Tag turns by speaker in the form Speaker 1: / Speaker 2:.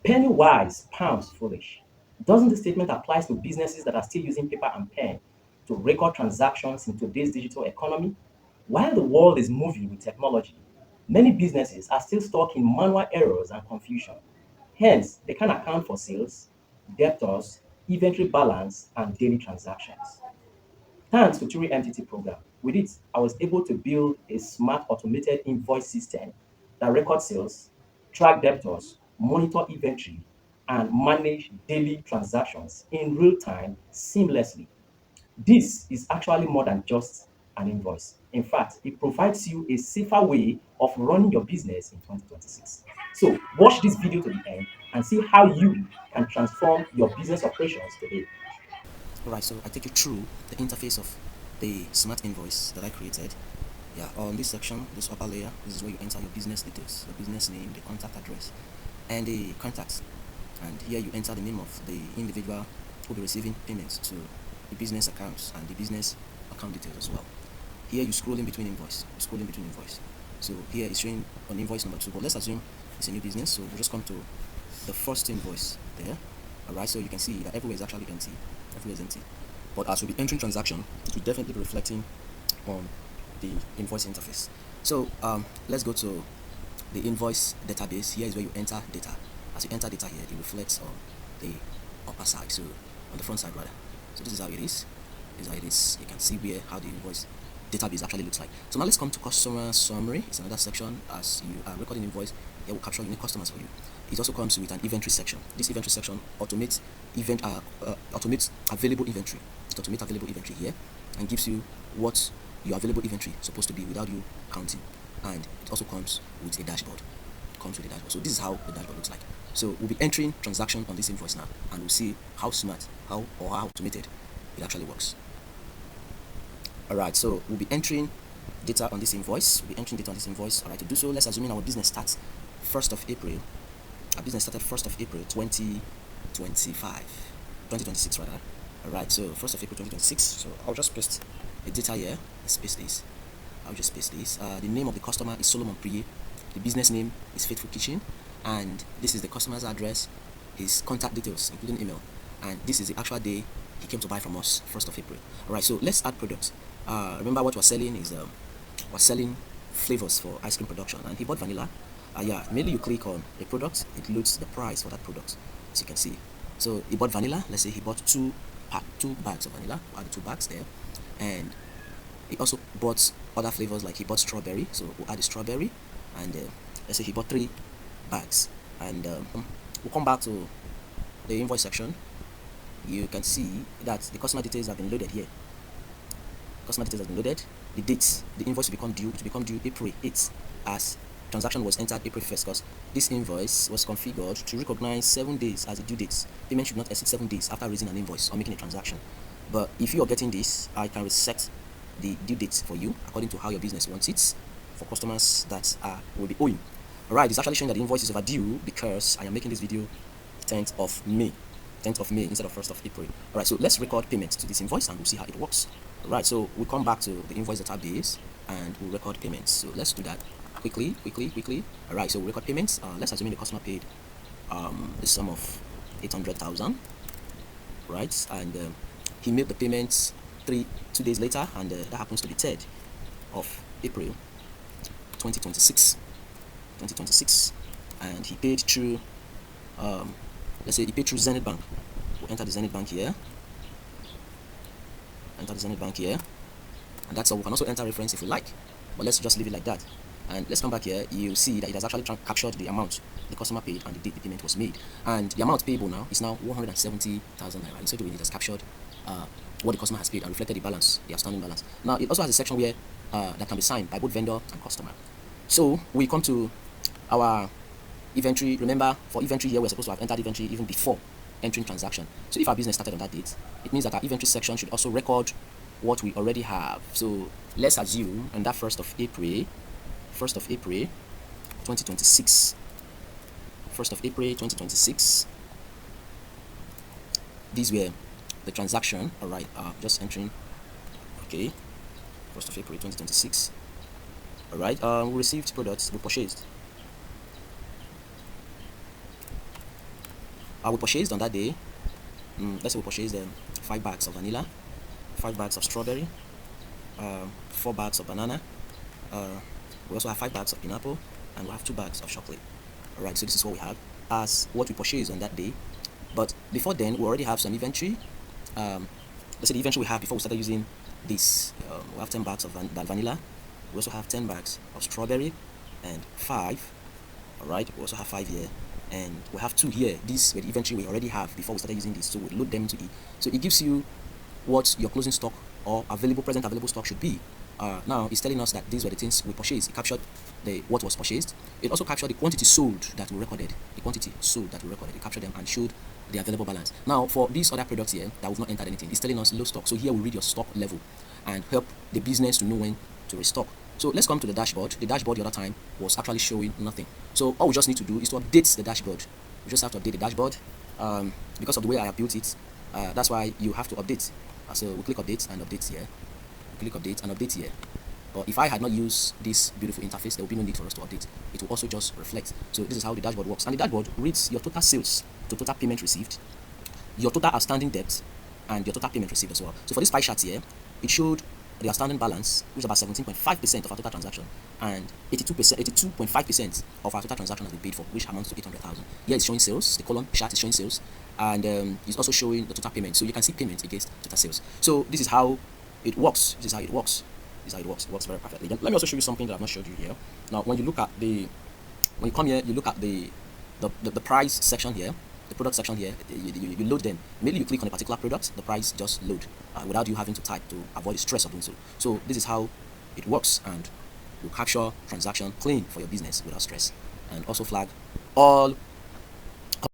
Speaker 1: Penny wise, pounds foolish. Doesn't the statement apply to businesses that are still using paper and pen to record transactions in today's digital economy? While the world is moving with technology, many businesses are still stuck in manual errors and confusion. Hence, they can account for sales, debtors, inventory balance, and daily transactions. Thanks to Theory MTT program, with it, I was able to build a smart automated invoice system that records sales, track debtors, monitor inventory, and manage daily transactions in real time seamlessly. This is actually more than just an invoice. In fact, it provides you a safer way of running your business in 2026. So, watch this video to the end and see how you can transform your business operations today.
Speaker 2: Alright, so I take you through the interface of the smart invoice that I created. Yeah, on this section, this upper layer, this is where you enter your business details, the business name, the contact address, and the contacts. And here you enter the name of the individual who will be receiving payments to the business accounts and the business account details as well. Here you scroll in between invoice, you scroll in between invoice. So here it's showing on invoice number 2, but let's assume it's a new business, so we'll just come to the first invoice there. Alright, so you can see that everywhere is actually empty. Everywhere is empty. But as we'll be entering transaction, it will definitely be reflecting on the invoice interface. So let's go to the invoice database. Here is where you enter data. As you enter data here, it reflects on the upper side, so on the front side rather. So this is how it is. This is how it is. You can see where how the invoice database actually looks like. So now let's come to customer summary. It's another section. As you are recording invoice, it will capture unique customers for you. It also comes with an inventory section. This inventory section automates automates available inventory. It automates available inventory here and gives you what your available inventory is supposed to be without you counting. And it also comes with a dashboard. It comes with a dashboard. So this is how the dashboard looks like. So we'll be entering transaction on this invoice now, and we'll see how smart, how automated it actually works. Alright, so we'll be entering data on this invoice. We'll be entering data on this invoice. Alright, to do so, let's assume our business starts 1st of April. Our business started 1st of April 2025. 2026 rather. Alright, so 1st of April 2026. So I'll just paste the data here. Let's paste this. I'll just paste this. The name of the customer is Solomon Priye. The business name is Faithful Kitchen. And this is the customer's address, his contact details, including email. And this is the actual day he came to buy from us, 1st of April. Alright, so let's add products. Remember what we're selling is we're selling flavors for ice cream production, and he bought vanilla. Yeah, immediately you click on a product, it loads the price for that product, as you can see. So he bought vanilla. Let's say he bought two bags of vanilla. We'll add 2 bags there, and he also bought other flavors, like he bought strawberry, so we'll add the strawberry. And let's say he bought 3 bags, and we'll come back to the invoice section. You can see that the customer details have been loaded here. Customer details has been loaded. The dates, the invoice will become due. It will become due April 8th, as transaction was entered April 1st, because this invoice was configured to recognize 7 days as the due dates. Payment should not exceed 7 days after raising an invoice or making a transaction. But if you are getting this, I can reset the due dates for you according to how your business wants it for customers that will be owing. Alright, it's actually showing that the invoice is overdue because I am making this video 10th of May. 10th of May instead of 1st of April. Alright, so let's record payment to this invoice and we'll see how it works. Alright, so we'll come back to the invoice database and we'll record payments. So let's do that quickly. Alright, so we'll record payments. Let's assume the customer paid the sum of 800,000, right? And he made the payments 2 days later, and that happens to be 3rd of April 2026. And he paid through let's say he paid through Zenith Bank. We'll enter the Zenith Bank here. Enter the Zenith Bank here. And that's all. We can also enter reference if we like. But let's just leave it like that. And let's come back here. You see that it has actually captured the amount the customer paid and the date the payment was made. And the amount payable now is now 170,000 naira. In so doing, it has captured what the customer has paid and reflected the balance, the outstanding balance. Now, it also has a section where that can be signed by both vendor and customer. So we come to our inventory. Remember, for inventory here, we're supposed to have entered inventory even before entering transaction. So if our business started on that date, it means that our inventory section should also record what we already have. So let's assume on that 1st of April 2026, 1st of April 2026, these were the transaction. All right, just entering. Okay, 1st of April 2026. All right, we received products, we purchased. We purchased on that day, let's say we purchased 5 bags of vanilla, 5 bags of strawberry, 4 bags of banana. We also have 5 bags of pineapple, and we have 2 bags of chocolate. Alright, so this is what we have as what we purchased on that day. But before then, we already have some inventory. Let's say the inventory we have before we started using this. We have 10 bags of vanilla. We also have 10 bags of strawberry and 5. Alright, we also have 5 here. And we have 2 here. These were the inventory we already have before we started using this. So we load them into it. So it gives you what your closing stock or present available stock should be. Now it's telling us that these were the things we purchased. It captured what was purchased. It also captured the quantity sold that we recorded. It captured them and showed the available balance. Now for these other products here that we've not entered anything, it's telling us low stock. So here we read your stock level and help the business to know when to restock. So let's come to the dashboard. The dashboard the other time was actually showing nothing. So all we just need to do is to update the dashboard. We just have to update the dashboard because of the way I have built it. That's why you have to update. So we click update and update here. Click update and update here. But if I had not used this beautiful interface, there will be no need for us to update. It will also just reflect. So this is how the dashboard works. And the dashboard reads your total sales to total payment received, your total outstanding debt, and your total payment received as well. So for this pie chart here, it showed the outstanding balance, which is about 17.5% of our total transaction, and 82.5% of our total transaction has been paid for, which amounts to 800,000. Here it's showing sales. The column chart is showing sales, and it's also showing the total payment. So you can see payment against total sales. So this is how it works. This is how it works. It works very perfectly. Then let me also show you something that I've not showed you here. Now, when you come here, you look at the price section here, the product section here. You load them. Immediately you click on a particular product, the price just load without you having to type to avoid the stress of doing so. So this is how it works, and will capture transaction clean for your business without stress, and also flag all